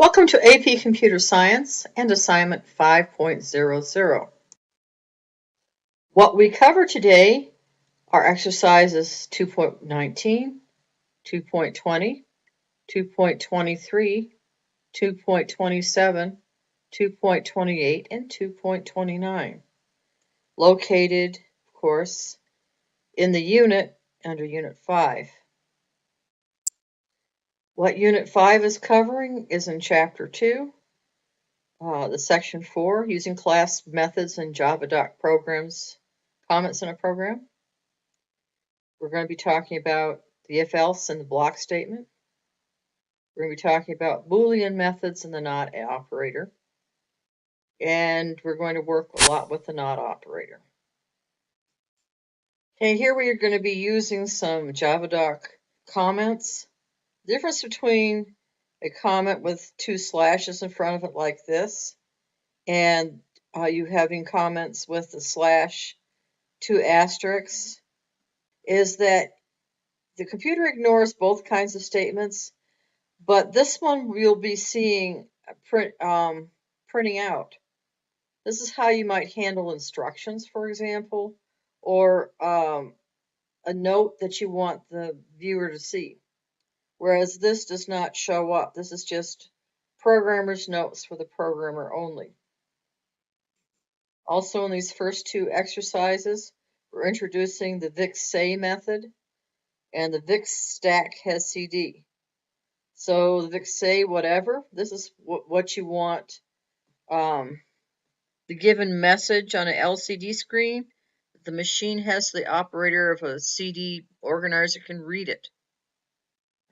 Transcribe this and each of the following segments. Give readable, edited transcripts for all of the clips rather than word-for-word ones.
Welcome to AP Computer Science and Assignment 5.00. What we cover today are exercises 2.19, 2.20, 2.23, 2.27, 2.28, and 2.29, located, of course, in the unit under Unit 5. What Unit 5 is covering is in Chapter 2. The Section 4, using class methods in Java programs, comments in a program. We're going to be talking about the if-else and the block statement. We're going to be talking about Boolean methods and the not operator. And we're going to work a lot with the not operator. Okay, here we are going to be using some Java comments. The difference between a comment with two slashes in front of it like this and you having comments with the slash, two asterisks, is that the computer ignores both kinds of statements, but this one we'll be seeing printing out. This is how you might handle instructions, for example, or a note that you want the viewer to see. Whereas this does not show up. This is just programmer's notes for the programmer only. Also, in these first two exercises, we're introducing the VIX-say method, and the VIX stack has CD. So the VIX-say whatever, this is what you want the given message on an LCD screen. The machine has the operator of a CD organizer can read it.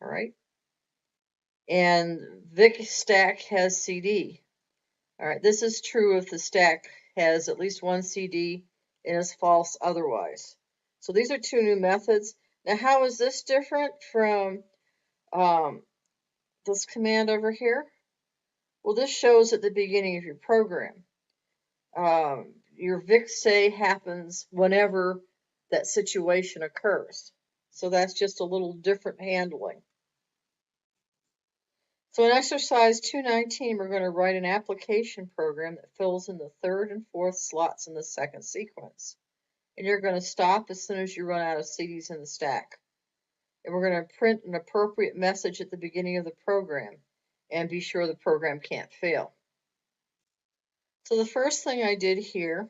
All right. And VIX stack has CD. All right, this is true if the stack has at least one CD and is false otherwise. So these are two new methods. Now, how is this different from this command over here? Well, this shows at the beginning of your program. Your VIX-say happens whenever that situation occurs. So that's just a little different handling. So in exercise 219, we're going to write an application program that fills in the third and fourth slots in the second sequence. And you're going to stop as soon as you run out of CDs in the stack. And we're going to print an appropriate message at the beginning of the program and be sure the program can't fail. So the first thing I did here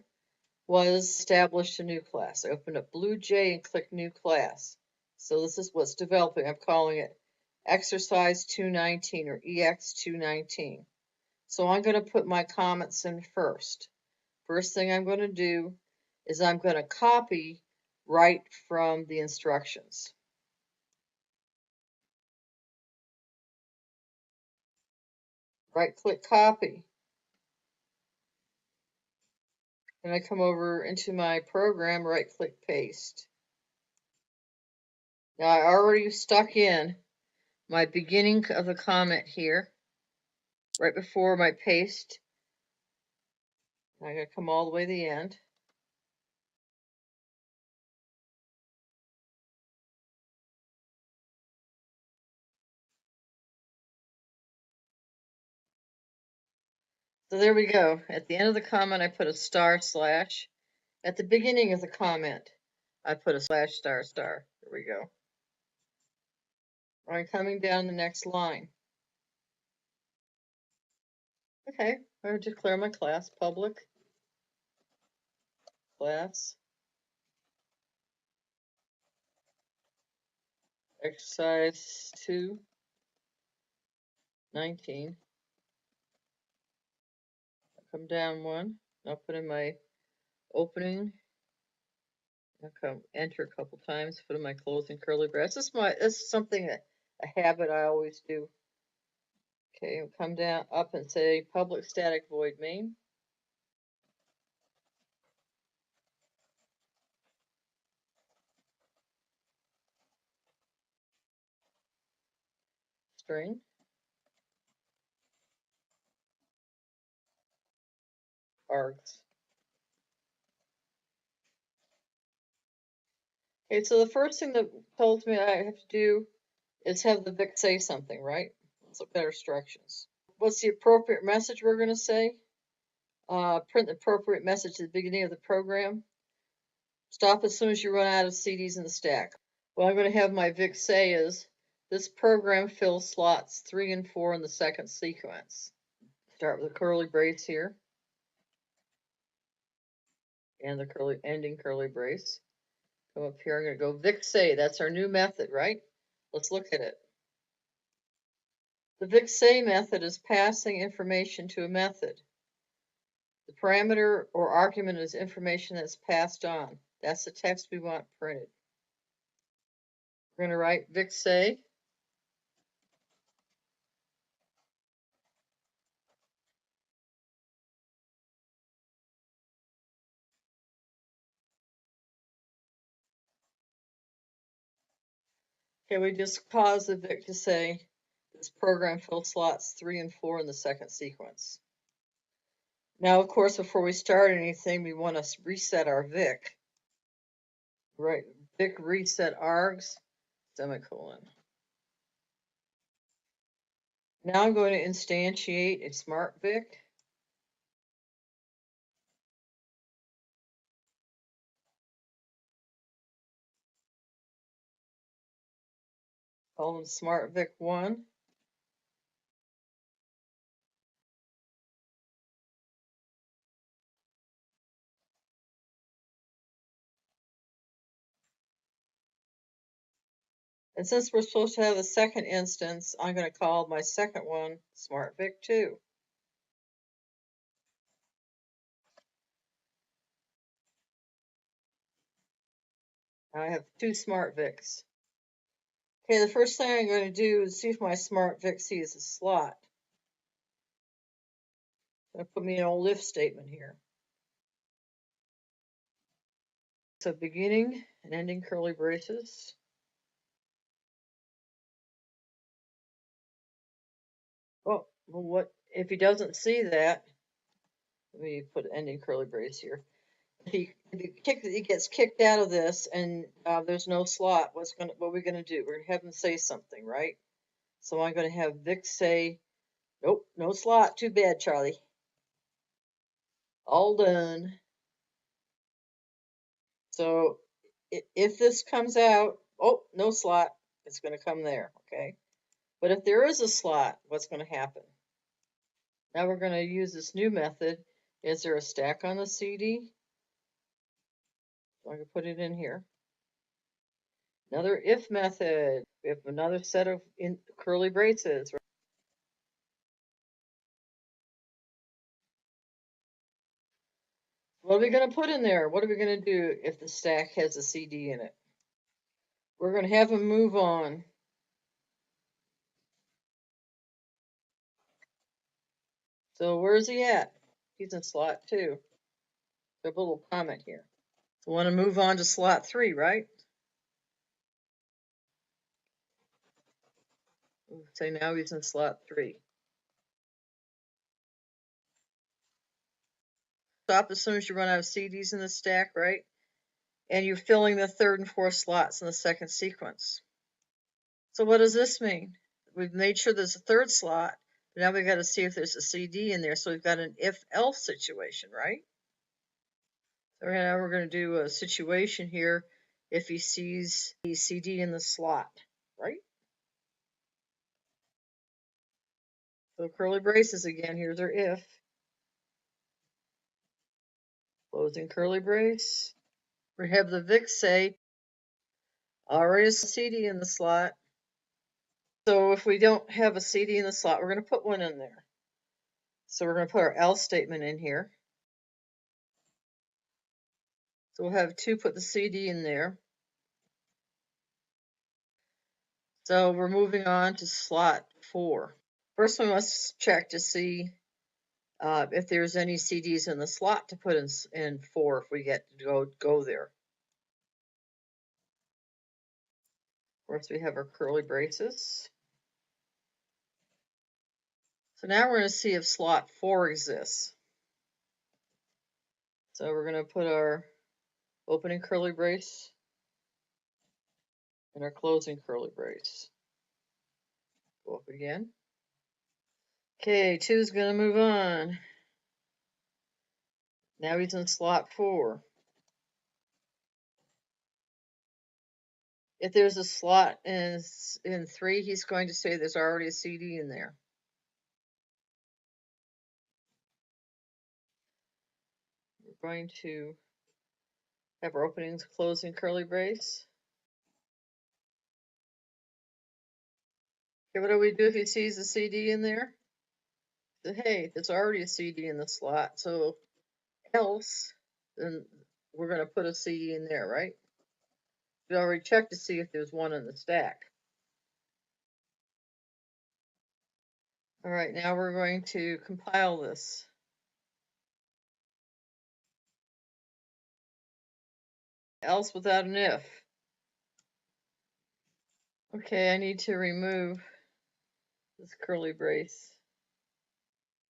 was establish a new class. I opened up BlueJ and clicked New Class. So this is what's developing. I'm calling it Exercise 219 or EX219. So I'm going to put my comments in first. First thing I'm going to do is I'm going to copy right from the instructions. Right-click Copy. And I come over into my program, right-click Paste. Now I already stuck in my beginning of the comment here, right before my paste. I'm going to come all the way to the end. So there we go. At the end of the comment, I put a //. At the beginning of the comment, I put a //. There we go. I'm coming down the next line. Okay, I'm going to declare my class public class exercise 219. I'll come down one. I'll put in my opening. I'll come enter a couple times, put in my closing curly brace. This is something that a habit I always do. Okay, I'll come down up and say public static void main. String. Args. Okay, so the first thing that tells me I have to do is have the VIX say something, right? Let's look at our instructions. what's the appropriate message we're going to say? Print the appropriate message at the beginning of the program. Stop as soon as you run out of CDs in the stack. What I'm going to have my Vic say is, this program fills slots 3 and 4 in the second sequence. Start with a curly brace here. And the ending curly brace. Come up here, I'm going to go Vic say. That's our new method, right? Let's look at it. The Vic say method is passing information to a method. The parameter or argument is information that's passed on. That's the text we want printed. We're going to write Vic say. Okay, we just caused the Vic to say this program fills slots 3 and 4 in the second sequence. Now, of course, before we start anything, we want to reset our Vic. Right, Vic reset args, semicolon. Now I'm going to instantiate a smart Vic. Call them smart Vic 1. And since we're supposed to have a second instance, I'm going to call my second one smart Vic 2. Now I have 2 smart Vics. Okay, the first thing I'm going to do is see if my smart Vic sees a slot. I'm going to put me an old if statement here. So beginning and ending curly braces. Oh, well, what if he doesn't see that? Let me put ending curly brace here. If he gets kicked out of this and there's no slot, what are we gonna do? We're gonna have him say something, right? So I'm gonna have Vic say, "Nope, no slot. Too bad, Charlie. All done." So if this comes out, oh, no slot, it's gonna come there, okay? But if there is a slot, what's gonna happen? Now we're gonna use this new method. Is there a stack on the CD? So I'm gonna put it in here. Another if method. We have another set of curly braces. What are we going to put in there? What are we going to do if the stack has a CD in it? We're going to have him move on. So where's he at? He's in slot 2. There's a little comment here. So we want to move on to slot 3, right? We'll say now he's in slot 3. Stop as soon as you run out of CDs in the stack, right? And you're filling the third and fourth slots in the second sequence. So what does this mean? We've made sure there's a third slot, but now we've got to see if there's a CD in there. So we've got an if-else situation, right? So now we're going to do a situation here if he sees the CD in the slot, right? So curly braces again, here's our if. Closing curly brace. We have the Vic say, already a CD in the slot. So if we don't have a CD in the slot, we're going to put one in there. So we're going to put our else statement in here. So we'll have 2 put the CD in there. So we're moving on to slot 4. First we must check to see if there's any CDs in the slot to put in 4 if we get to go there. Of course, we have our curly braces. So now we're going to see if slot 4 exists. So we're going to put our opening curly brace and our closing curly brace. Go up again. Okay, 2's going to move on. Now he's in slot 4. If there's a slot in 3, he's going to say there's already a CD in there. We're going to have our openings, closing curly brace. Okay, what do we do if he sees a CD in there? Hey, there's already a CD in the slot, so else, then we're going to put a CD in there, right? We already checked to see if there's one in the stack. All right, now we're going to compile this. Else without an if. Okay, I need to remove this curly brace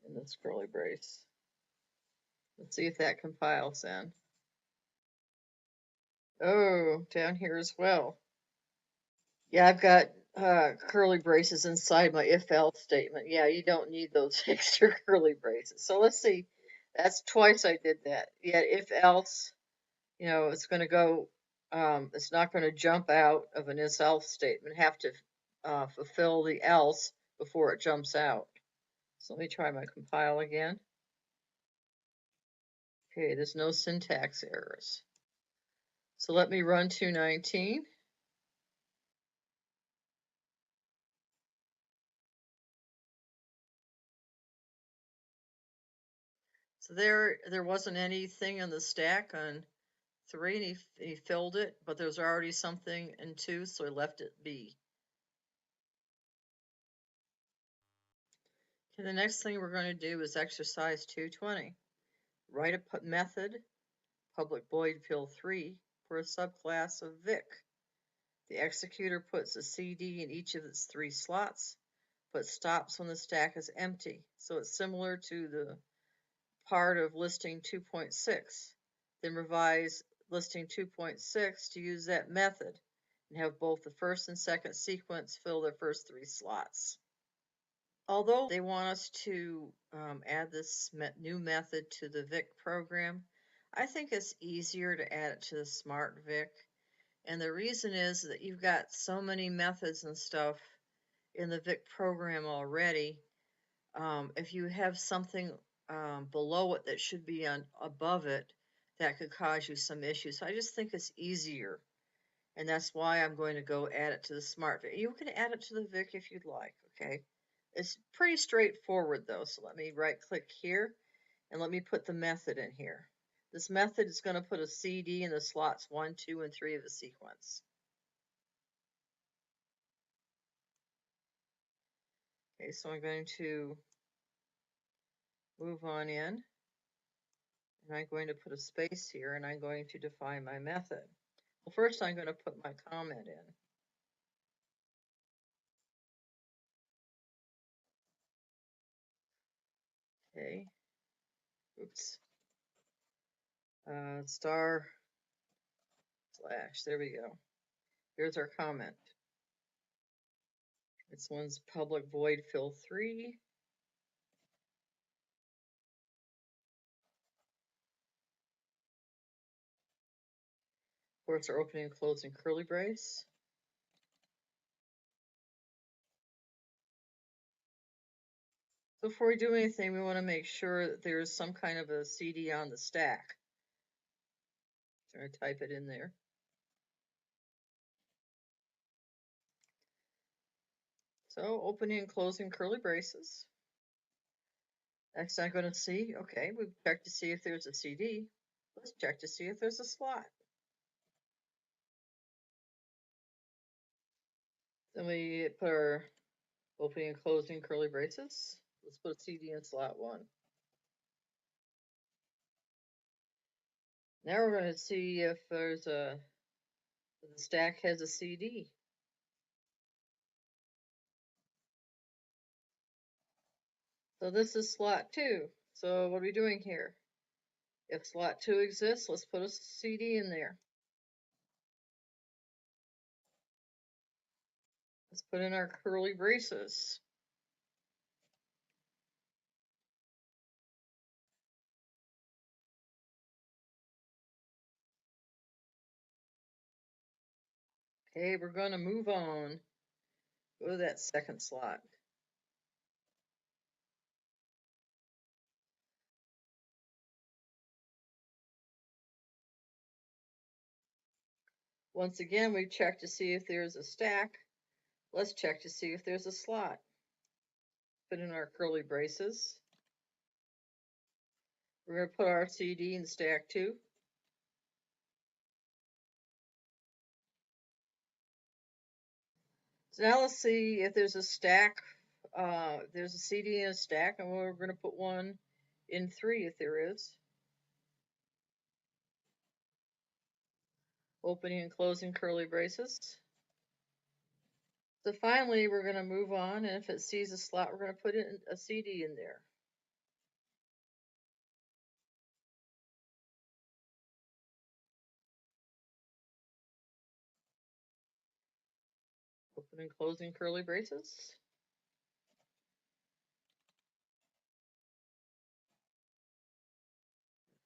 and this curly brace. Let's see if that compiles then. Oh, down here as well. Yeah, I've got curly braces inside my if-else statement. Yeah, you don't need those extra curly braces. So let's see. That's twice I did that. Yeah, if-else, it's going to go, it's not going to jump out of an if-else statement. Have to fulfill the else before it jumps out. So let me try my compile again. Okay, there's no syntax errors. So let me run 219. So there wasn't anything in the stack on 3, and he filled it, but there's already something in 2, so he left it be. Okay, the next thing we're going to do is exercise 220. Write a method, public void fill 3, for a subclass of Vic. The executor puts a CD in each of its 3 slots, but stops when the stack is empty. So it's similar to the part of listing 2.6. Then revise listing 2.6 to use that method and have both the first and second sequence fill their first 3 slots. Although they want us to add this new method to the VIC program, I think it's easier to add it to the Smart VIC. And the reason is that you've got so many methods and stuff in the VIC program already. If you have something below it that should be above it, that could cause you some issues. So I just think it's easier, and that's why I'm going to go add it to the Smart VIC. You can add it to the VIC if you'd like, okay? It's pretty straightforward though, so let me right-click here, and let me put the method in here. This method is going to put a CD in the slots 1, 2, and 3 of the sequence. Okay, so I'm going to move on in. And I'm going to put a space here, and I'm going to define my method. Well, first I'm going to put my comment in. Okay. Oops. Star slash. There we go. Here's our comment. This one's public void fill 3. Of course, our opening and closing curly brace. So before we do anything, we want to make sure that there's some kind of a CD on the stack. So I'm going to type it in there. So opening and closing curly braces. Next I'm going to see, okay, we've checked to see if there's a CD. Let's check to see if there's a slot. Then we put our opening and closing curly braces. Let's put a CD in slot 1. Now we're going to see if the stack has a CD. So this is slot 2. So what are we doing here? If slot 2 exists, let's put a CD in there. Let's put in our curly braces. Okay, we're going to move on. Go to that second slot. Once again, we check to see if there's a stack. Let's check to see if there's a slot. Put in our curly braces. We're going to put our CD in stack 2. So now let's see if there's a stack. There's a CD in a stack, and we're going to put one in 3 if there is. Opening and closing curly braces. So finally, we're going to move on, and if it sees a slot, we're going to put in a CD in there. Open and closing curly braces.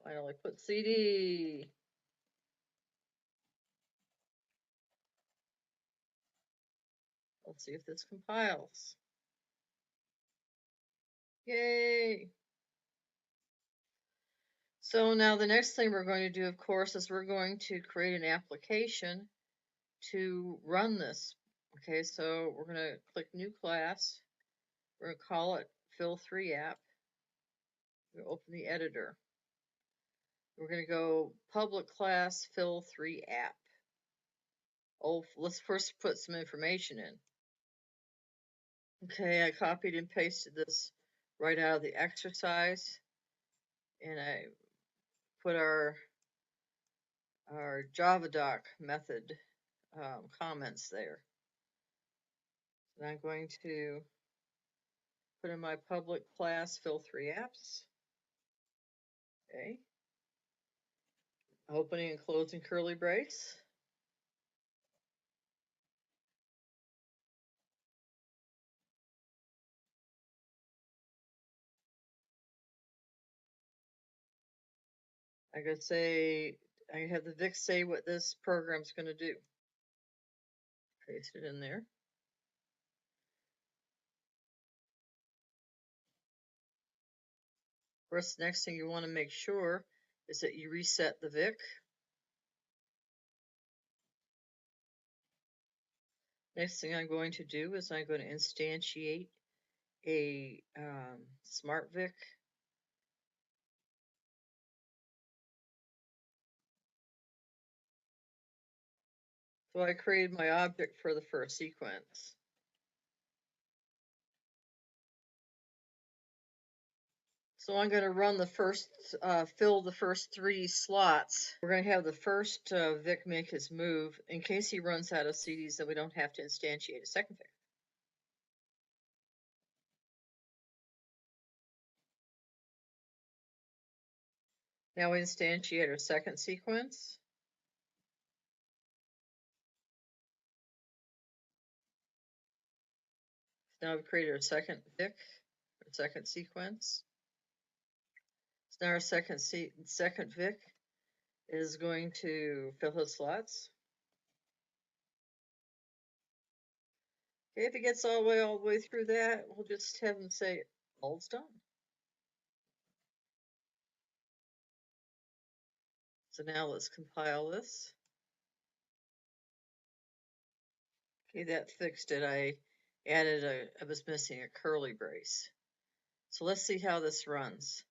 Finally, put CD. Let's see if this compiles. Yay! So now the next thing we're going to do, of course, is we're going to create an application to run this. Okay, so we're going to click New Class. We're going to call it Fill3 App. We're going to open the editor. We're going to go Public Class Fill3 App. Oh, let's first put some information in. Okay, I copied and pasted this right out of the exercise, and I put our JavaDoc method comments there. And I'm going to put in my public class Fill3 Apps. Okay. Opening and closing curly brace. I could say, I have the Vic say what this program's going to do. Paste it in there. Of course, the next thing you want to make sure is that you reset the Vic. Next thing I'm going to do is I'm going to instantiate a Smart Vic. So I created my object for the first sequence. So I'm going to run the first, fill the first 3 slots. We're going to have the first Vic make his move. In case he runs out of CDs, then we don't have to instantiate a second Vic. Now we instantiate our second sequence. Now we've created our second Vic, our second sequence. So now our second Vic is going to fill his slots. Okay, if it gets all the way through that, we'll just have him say, all's done. So now let's compile this. Okay, that fixed it. I was missing a curly brace. So let's see how this runs.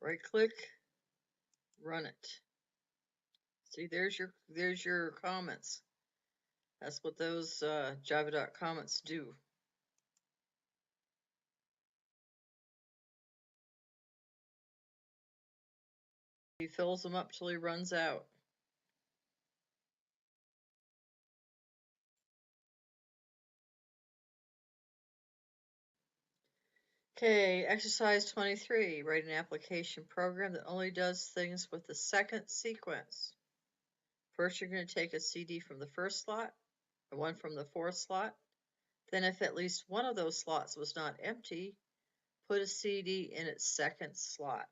Right click, run it. See, there's your comments. That's what those JavaDoc comments do. He fills them up till he runs out. Okay, exercise 23. Write an application program that only does things with the second sequence. First, you're going to take a CD from the first slot, and one from the fourth slot. Then, if at least one of those slots was not empty, put a CD in its second slot.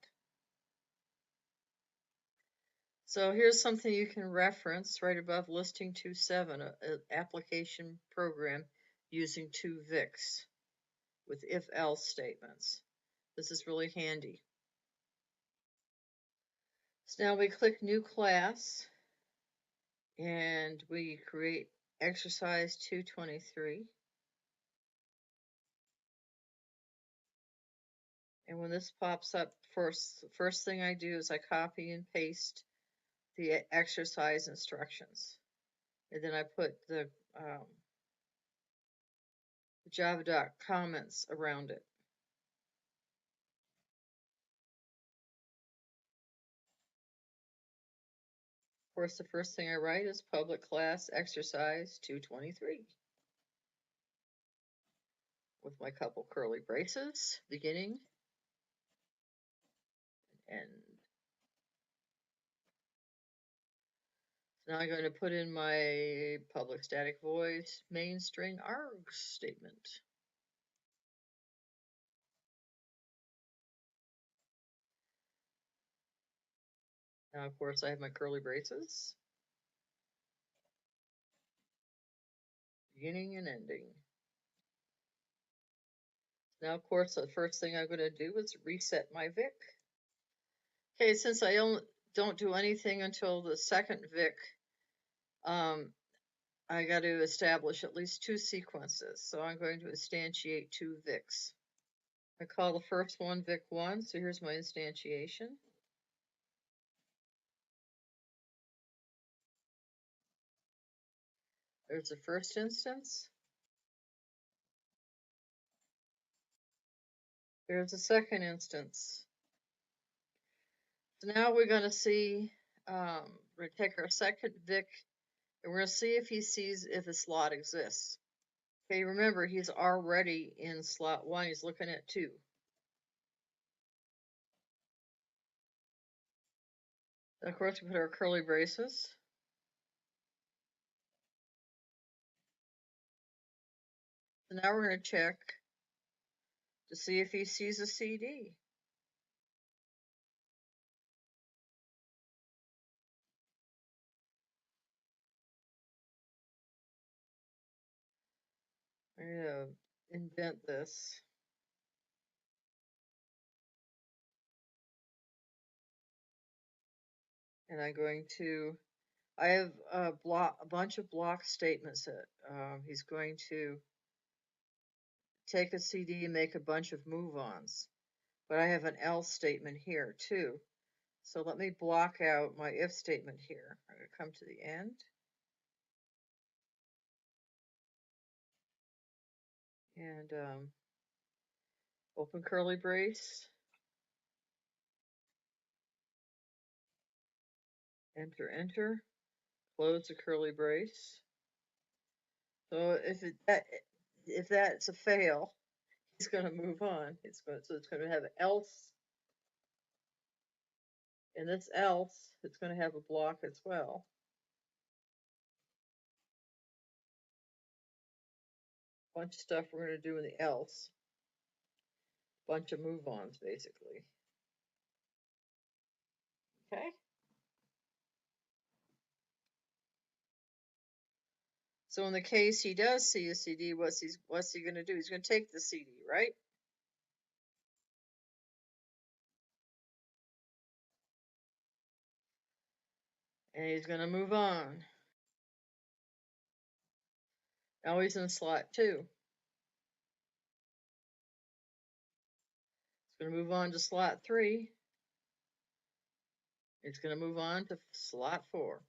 So here's something you can reference right above listing 2.7, an application program using two VICs with if-else statements. This is really handy. So now we click New Class, and we create exercise 223. And when this pops up, first thing I do is I copy and paste the exercise instructions. And then I put the Java comments around it. Of course, the first thing I write is public class exercise 223 with my couple curly braces, beginning and end. Now I'm going to put in my public static void main string arg statement. Now, of course, I have my curly braces, beginning and ending. Now, of course, the first thing I'm going to do is reset my VIC. Okay, since I don't do anything until the second VIC, I got to establish at least two sequences. So I'm going to instantiate two VICs. I call the first one VIC1, so here's my instantiation. There's the first instance. There's the second instance. So now we're going to see, we're going to take our second VIC, and we're going to see if he sees if a slot exists. Okay, remember, he's already in slot 1. He's looking at 2. And of course, we put our curly braces. So now we're going to check to see if he sees a CD. I'm going to indent this. And I'm going to, I have a bunch of block statements that he's going to take a CD and make a bunch of move-ons. But I have an else statement here too. So let me block out my if statement here. I'm going to come to the end. And open curly brace. Enter, enter. Close the curly brace. So if that's a fail, he's going to move on. So it's going to have else. And this else, it's going to have a block as well. Bunch of stuff we're going to do in the else. Bunch of move-ons, basically. Okay. So in the case he does see a CD, what's he going to do? He's going to take the CD, right? And he's going to move on. Now he's in slot 2. He's going to move on to slot 3. It's going to move on to slot 4.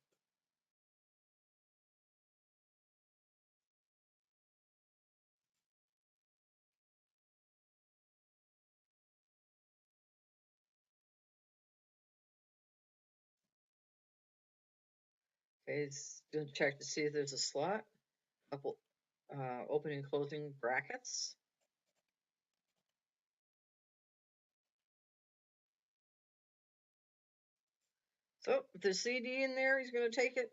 Okay, he's going to check to see if there's a slot. Couple opening and closing brackets. So if there's CD in there, he's going to take it.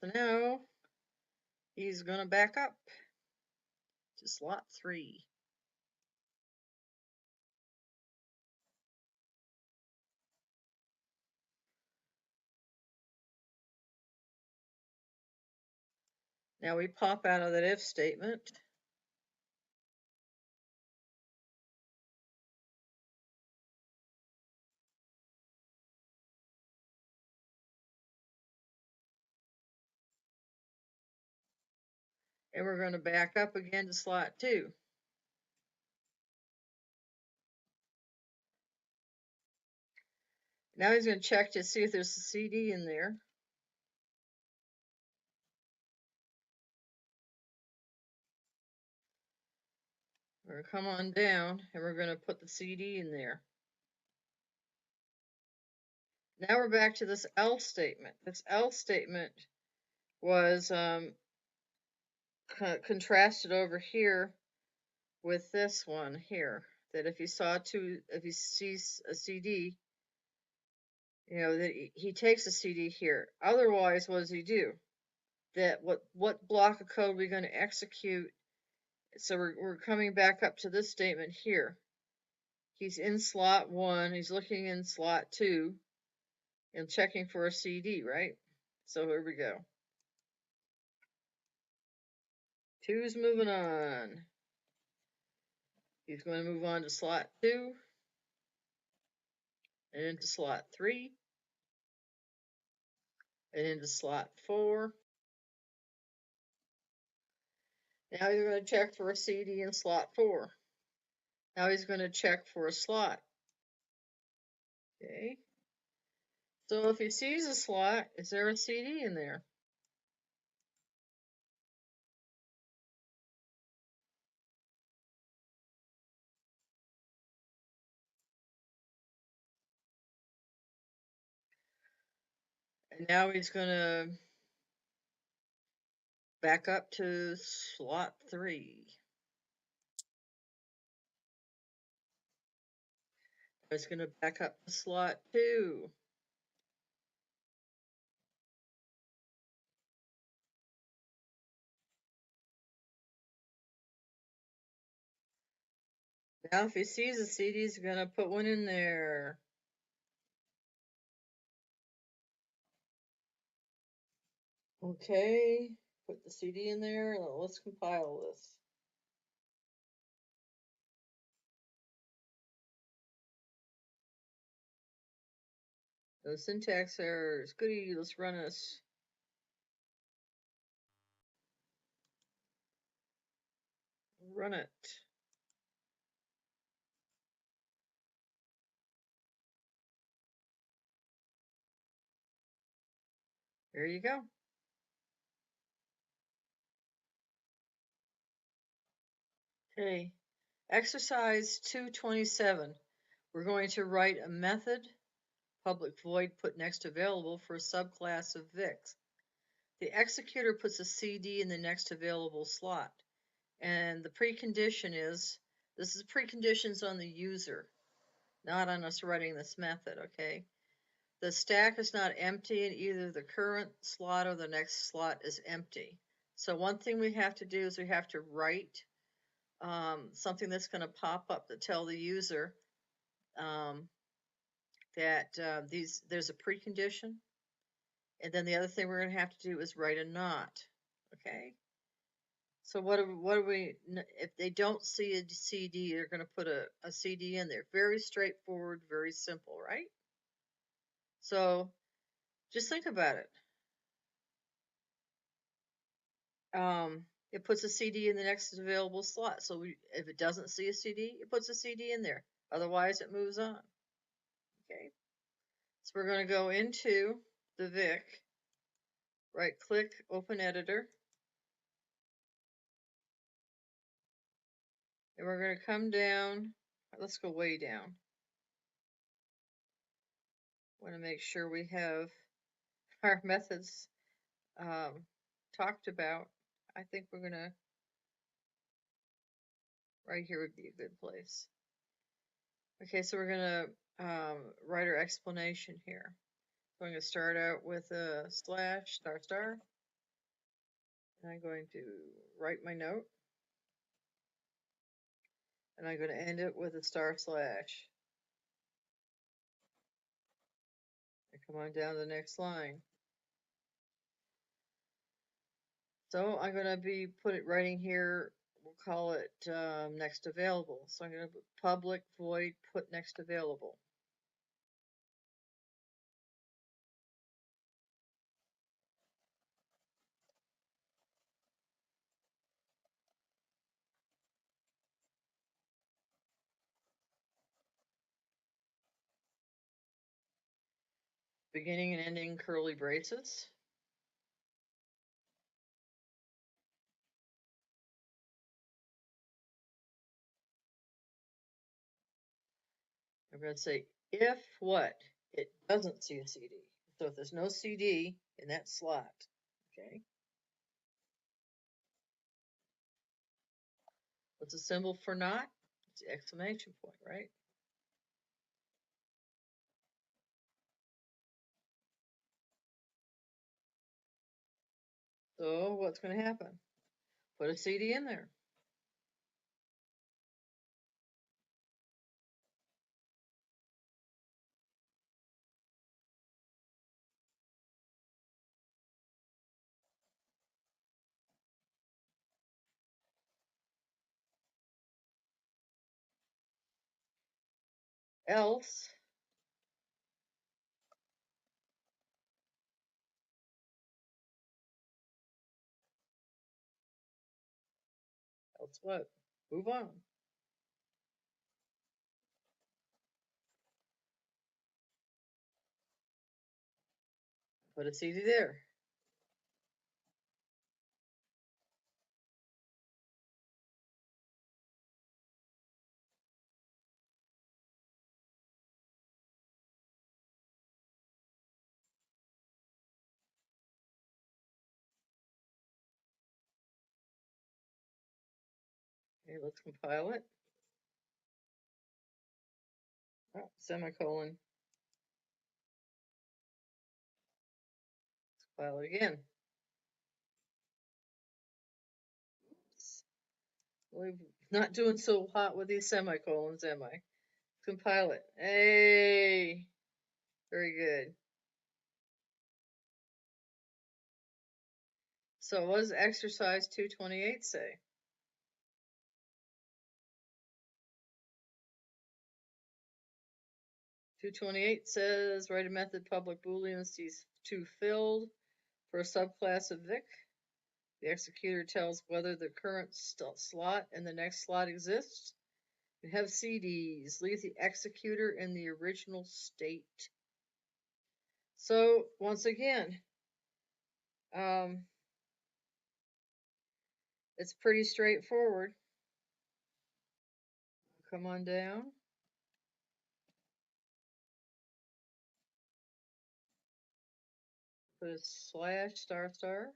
So now He's going to back up to slot 3. Now we pop out of that if statement. And we're going to back up again to slot 2. Now he's going to check to see if there's a CD in there. We're going to come on down and we're going to put the CD in there. Now we're back to this else statement. This else statement was contrasted over here with this one here. That if he sees a CD, that he takes a CD here. Otherwise, what does he do? That what block of code are we going to execute? So we're coming back up to this statement here. He's in slot 1. He's looking in slot 2 and checking for a CD, right? So here we go. 2's moving on. He's going to move on to slot 2 and into slot 3 and into slot 4. Now he's going to check for a CD in slot 4. Now he's going to check for a slot. Okay. So if he sees a slot, is there a CD in there? And now he's going to back up to slot 3. He's going to back up to slot 2. Now if he sees a CD, he's going to put one in there. Okay, put the CD in there. Let's compile this. No syntax errors. Goody, let's run this. Run it. There you go. Okay, exercise 227. We're going to write a method, public void put next available for a subclass of VIX. The executor puts a CD in the next available slot. And the precondition is, this is preconditions on the user, not on us writing this method, okay? The stack is not empty and either the current slot or the next slot is empty. So one thing we have to do is we have to write something that's going to pop up to tell the user that there's a precondition. And then the other thing we're going to have to do is write a not, okay? So what do we, if they don't see a CD, they're going to put a CD in there. Very straightforward, very simple, right? So just think about it. It puts a CD in the next available slot. So if it doesn't see a CD, it puts a CD in there. Otherwise, it moves on. Okay. So we're going to go into the VIC, right-click, open editor. And we're going to come down. Let's go way down. Want to make sure we have our methods talked about. I think we're going to, right here would be a good place. Okay, so we're going to write our explanation here. So I'm going to start out with a slash star star. I'm going to write my note, and I'm going to end it with a // and come on down to the next line. So I'm going to be writing here, we'll call it next available. So I'm going to put public void put next available. Beginning and ending curly braces. I'm going to say if what? It doesn't see a CD. So if there's no CD in that slot, okay? What's the symbol for not? It's the exclamation point, right? So what's going to happen? Put a CD in there. Else what? Move on. Put a CD there. Okay, let's compile it. Oh, semicolon. Let's compile it again. Oops. We're not doing so hot with these semicolons, am I? Compile it. Hey, very good. So what does exercise 228 say? 228 says write a method public Boolean C2 filled for a subclass of Vic. The executor tells whether the current slot and the next slot exists. You have CDs. Leave the executor in the original state. So once again, it's pretty straightforward. Come on down. Put a /**.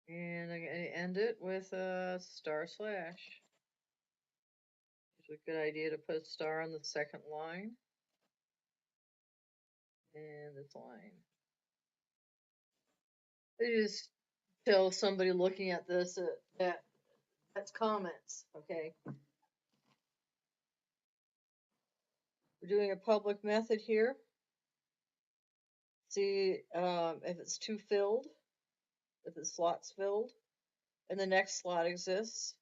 And I'm going to end it with a //. It's a good idea to put a star on the second line and this line. You just tell somebody looking at this that's comments, okay? We're doing a public method here. See if it's two filled, if the slot's filled, and the next slot exists,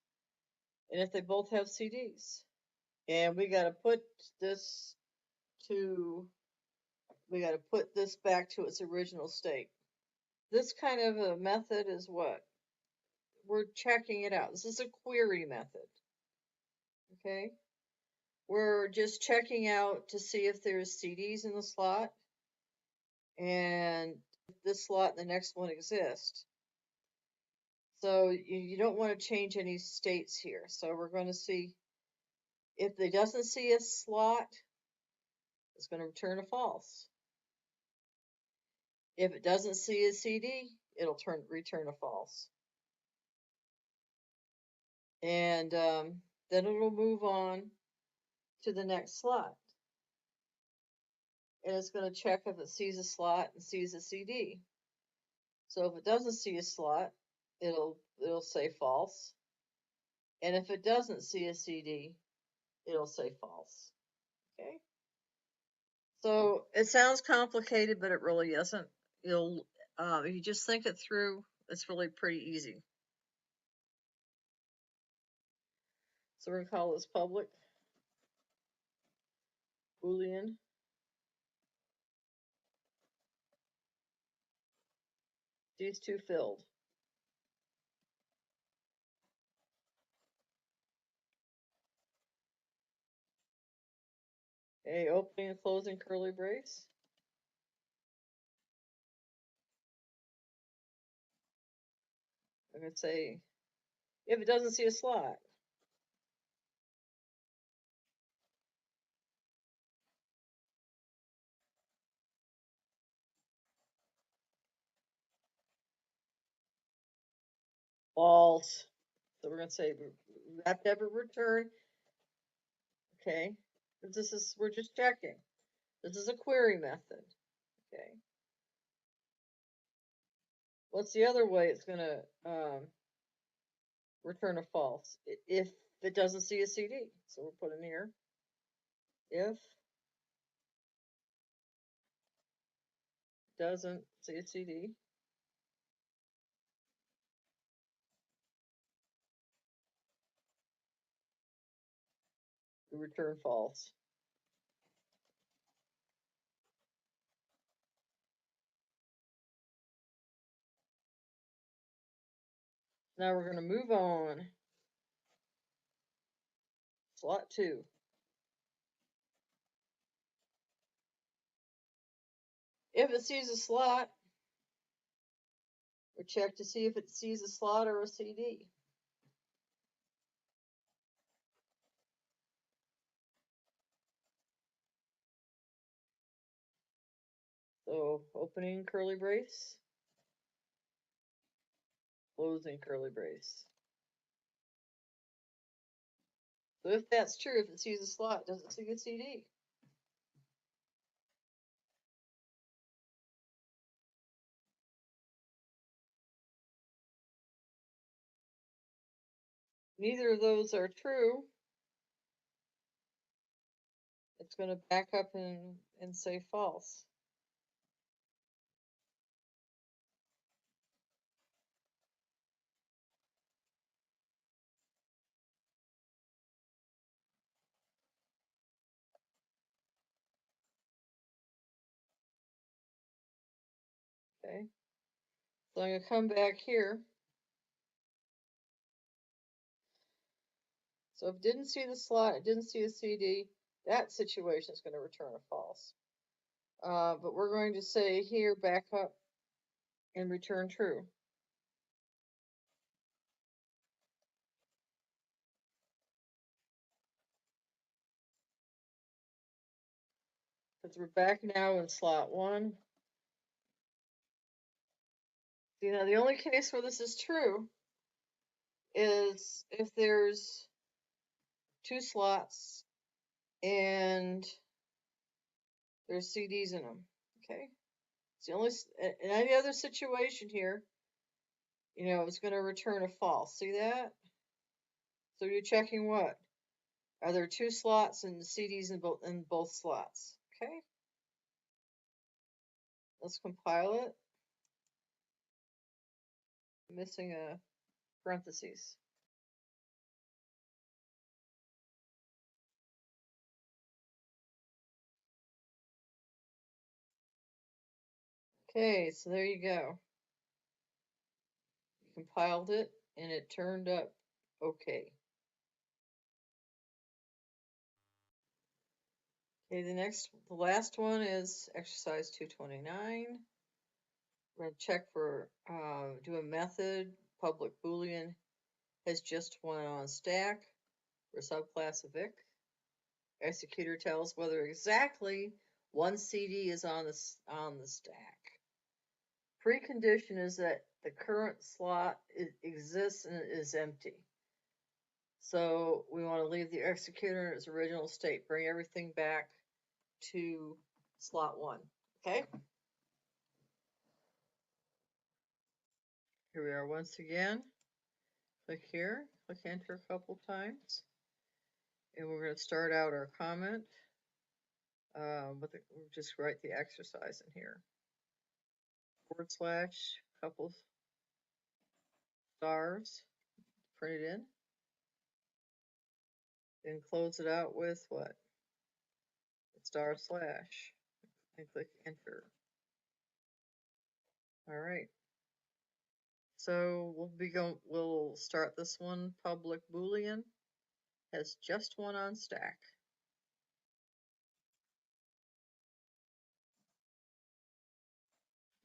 and if they both have CDs. And we got to put this back to its original state. This kind of a method is what? We're checking it out. This is a query method. Okay? We're just checking out to see if there's CDs in the slot and if this slot and the next one exist. So you don't want to change any states here. So we're going to see if it doesn't see a slot, it's going to return a false. If it doesn't see a CD, it'll return a false. And then it'll move on to the next slot. and it's going to check if it sees a slot and sees a CD. So if it doesn't see a slot, it'll say false, and if it doesn't see a CD, it'll say false. Okay. So it sounds complicated, but it really isn't. If you just think it through, it's really pretty easy. So we're going to call this public Boolean these two filled. Okay, opening and closing curly brace. I'm going to say, if it doesn't see a slot, false. So we're going to say, wrap ever return. Okay, we're just checking. This is a query method. Okay. What's the other way it's going to return a false? If it doesn't see a CD. So we'll put in here, if doesn't see a CD, we return false. Now we're going to move on. Slot 2. If it sees a slot, we check to see if it sees a slot or a CD. So opening curly brace, closing curly brace. So if that's true, if it sees a slot, does it see a CD? Neither of those are true. It's going to back up and say false. Okay. So I'm going to come back here. So if it didn't see the slot, it didn't see a CD, that situation is going to return a false. But we're going to say here, back up and return true. Because we're back now in slot 1. See, now the only case where this is true is if there's 2 slots and there's CDs in them. Okay. It's the only, in any other situation here, it's going to return a false. See that? So you're checking what? Are there 2 slots and CDs in both slots? Okay. Let's compile it. Missing a parentheses. Okay, so there you go. You compiled it and it turned up okay. Okay, the last one is exercise 229. We're going to check for, do a method, public Boolean has just one on stack for subclass of Vic. Executor tells whether exactly one CD is on the stack. Precondition is that the current slot exists and is empty. So we want to leave the executor in its original state, bring everything back to slot 1. Okay? Here we are once again. Click here, click enter a couple times. And we're going to start out our comment. We'll just write the exercise in here. / couple stars, print it in. Then close it out with what? / and click enter. All right. So we'll start this one. Public Boolean has just one on stack.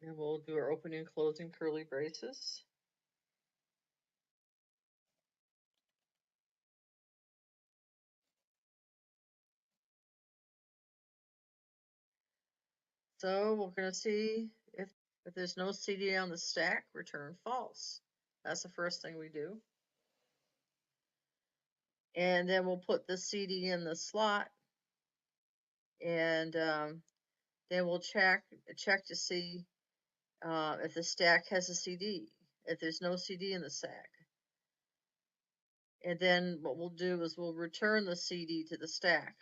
And we'll do our opening and closing curly braces. So we're going to see if there's no CD on the stack, return false. That's the first thing we do. And then we'll put the CD in the slot, and then we'll check to see if the stack has a CD, if there's no CD in the stack. And then what we'll do is we'll return the CD to the stack.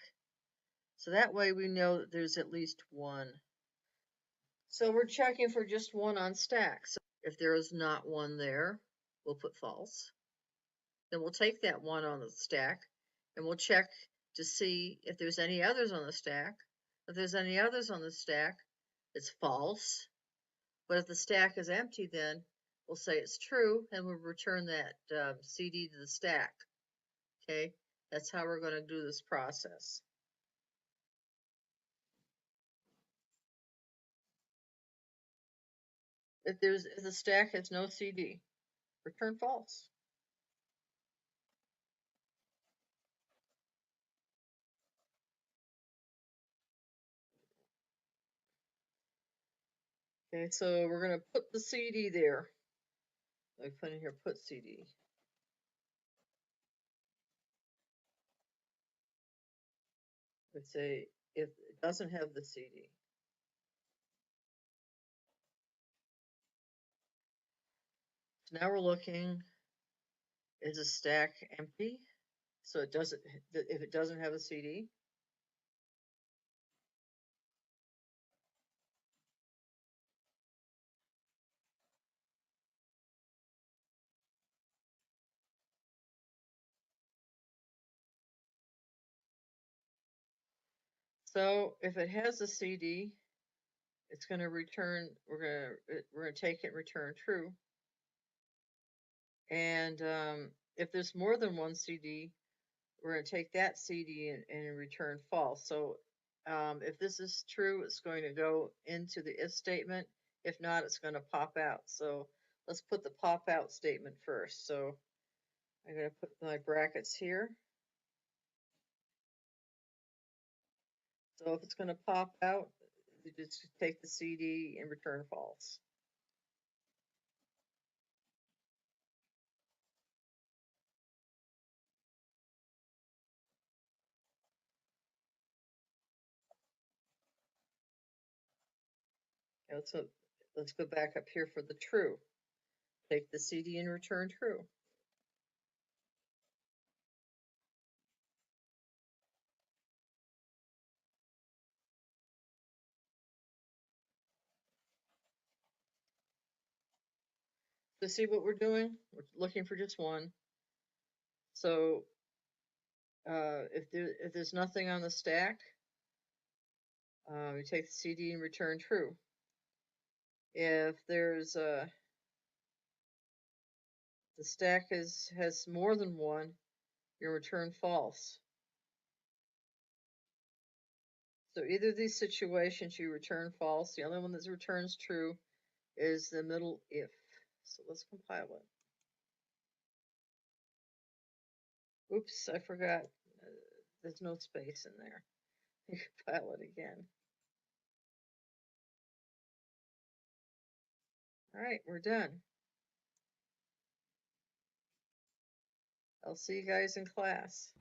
So that way we know that there's at least one. So we're checking for just one on stack. So if there is not one there, we'll put false. Then we'll take that one on the stack and we'll check to see if there's any others on the stack. If there's any others on the stack, it's false. But if the stack is empty, then we'll say it's true and we'll return that CD to the stack. Okay, that's how we're going to do this process. If the stack has no CD, return false. Okay, so we're going to put the CD there. I put in here, put CD. Let's say if it doesn't have the CD. So now we're looking, is the stack empty? So it doesn't, if it doesn't have a CD. So if it has a CD, it's going to return, we're going to take it and return true. And if there's more than one CD, we're going to take that CD and return false. So if this is true, it's going to go into the if statement. If not, it's going to pop out. So let's put the pop out statement first. So I'm going to put my brackets here. So if it's going to pop out, you just take the CD and return false. Okay, let's go back up here for the true. Take the CD and return true. So see what we're doing? We're looking for just one. So if there's nothing on the stack, we take the CD and return true. If there's the stack has more than one, you return false. So either of these situations you return false. The only one that returns true is the middle if. So let's compile it. Oops, I forgot. There's no space in there. Compile it again. All right, we're done. I'll see you guys in class.